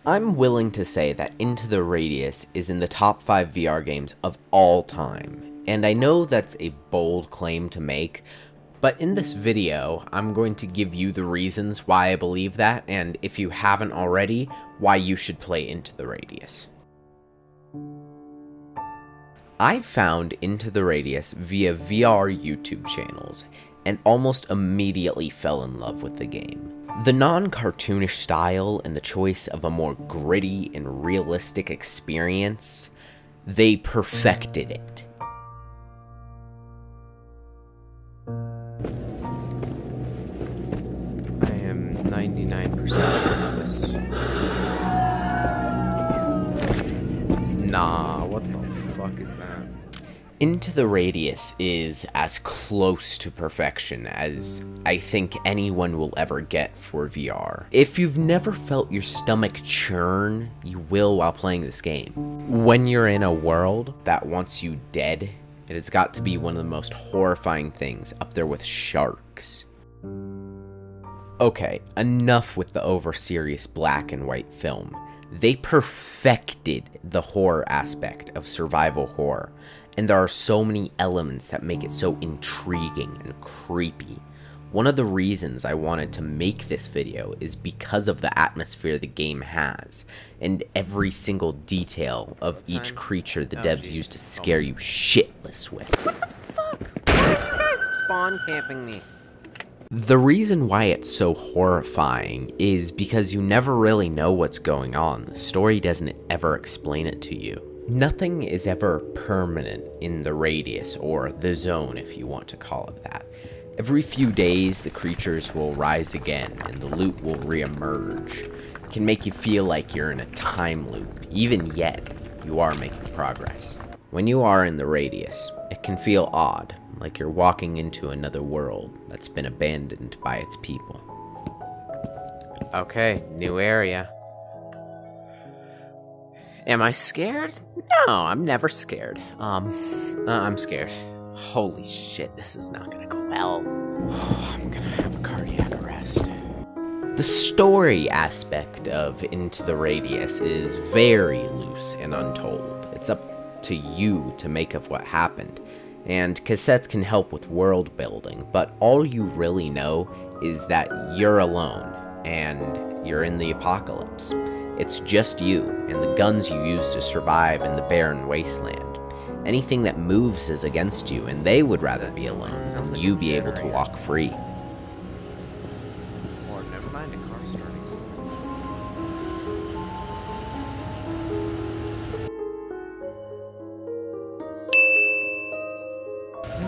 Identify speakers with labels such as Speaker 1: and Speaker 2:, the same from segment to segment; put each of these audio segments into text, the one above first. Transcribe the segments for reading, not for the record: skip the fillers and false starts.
Speaker 1: I'm willing to say that Into the Radius is in the top 5 VR games of all time, and I know that's a bold claim to make, but in this video, I'm going to give you the reasons why I believe that, and if you haven't already, why you should play Into the Radius. I found Into the Radius via VR YouTube channels, and almost immediately fell in love with the game. The non-cartoonish style and the choice of a more gritty and realistic experience, they perfected it. I am 99% sure it's this. Nah, what the fuck is that? Into the Radius is as close to perfection as I think anyone will ever get for VR. If you've never felt your stomach churn, you will while playing this game. When you're in a world that wants you dead, it has got to be one of the most horrifying things, up there with sharks. Okay, enough with the over-serious black and white film. They perfected the horror aspect of survival horror, and there are so many elements that make it so intriguing and creepy. One of the reasons I wanted to make this video is because of the atmosphere the game has, and every single detail of each creature the devs used to scare you shitless with.
Speaker 2: What the fuck? Why are you guys spawn camping me?
Speaker 1: The reason why it's so horrifying is because you never really know what's going on. The story doesn't ever explain it to you. Nothing is ever permanent in the Radius, or the zone if you want to call it that. Every few days the creatures will rise again and the loot will re-emerge. It can make you feel like you're in a time loop. Even yet, you are making progress. When you are in the Radius, it can feel odd, like you're walking into another world that's been abandoned by its people. Okay, new area. Am I scared? No, I'm never scared. I'm scared. Holy shit, this is not gonna go well. I'm gonna have a cardiac arrest. The story aspect of Into the Radius is very loose and untold. It's up to you to make of what happened. And cassettes can help with world building, but all you really know is that you're alone, and you're in the apocalypse. It's just you, and the guns you use to survive in the barren wasteland. Anything that moves is against you, and they would rather be alone than you be able to walk free.
Speaker 2: Or never mind, a car starting.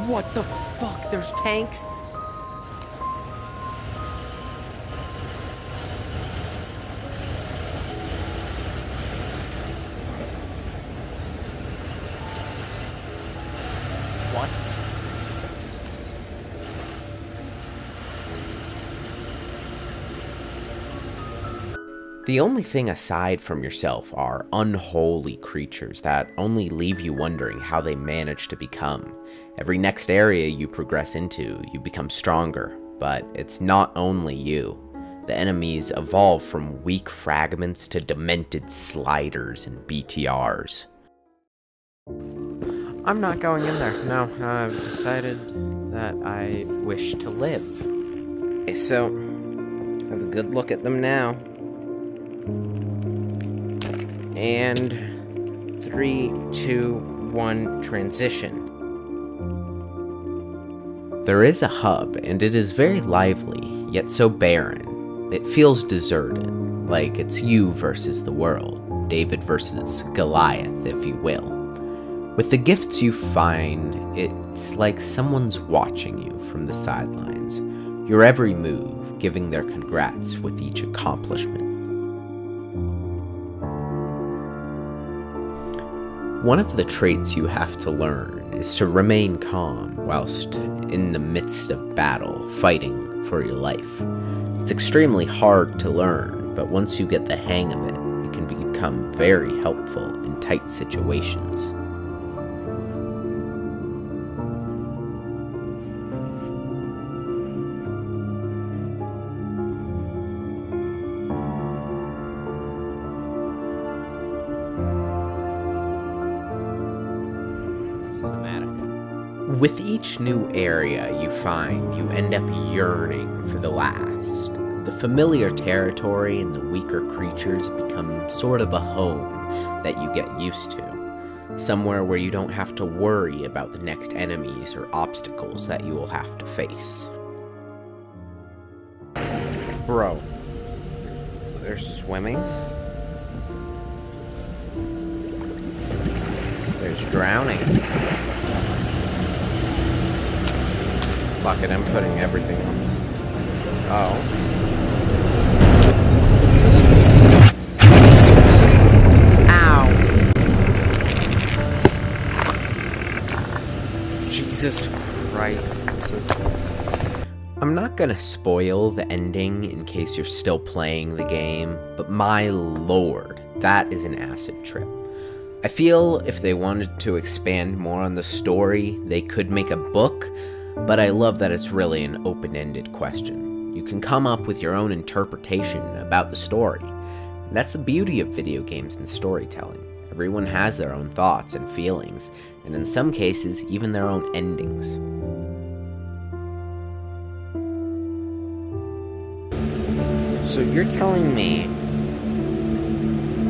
Speaker 2: What the fuck? There's tanks? What?
Speaker 1: The only thing aside from yourself are unholy creatures that only leave you wondering how they manage to become. Every next area you progress into, you become stronger, but it's not only you. The enemies evolve from weak fragments to demented sliders and BTRs.
Speaker 2: I'm not going in there. No, I've decided that I wish to live. Okay, so, have a good look at them now. And 3, 2, 1, transition.
Speaker 1: There is a hub, and it is very lively, yet so barren. It feels deserted, like it's you versus the world, David versus Goliath, if you will. With the gifts you find, it's like someone's watching you from the sidelines, your every move giving their congrats with each accomplishment. One of the traits you have to learn is to remain calm whilst in the midst of battle, fighting for your life. It's extremely hard to learn, but once you get the hang of it, it can become very helpful in tight situations. cinematic. With each new area you find, you end up yearning for the last. The familiar territory and the weaker creatures become sort of a home that you get used to. Somewhere where you don't have to worry about the next enemies or obstacles that you will have to face.
Speaker 2: Bro, they're swimming? There's drowning. Fuck it, I'm putting everything on. Oh. Jesus Christ, this is...
Speaker 1: I'm not gonna spoil the ending in case you're still playing the game, but my lord, that is an acid trip. I feel if they wanted to expand more on the story, they could make a book, but I love that it's really an open-ended question. You can come up with your own interpretation about the story. And that's the beauty of video games and storytelling. Everyone has their own thoughts and feelings, and in some cases, even their own endings.
Speaker 2: So you're telling me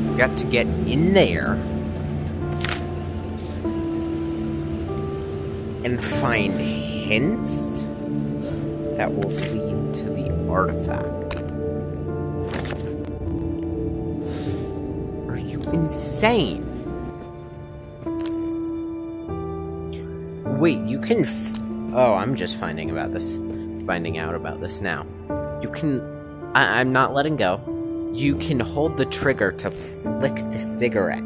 Speaker 2: I've got to get in there and find hints that will lead to the artifact? Are you insane? Wait, you can oh, I'm just finding out about this now. You can... I'm not letting go. You can hold the trigger to flick the cigarette.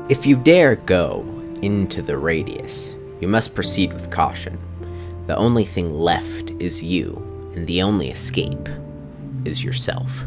Speaker 1: If you dare go into the radius, you must proceed with caution. The only thing left is you, and the only escape is yourself.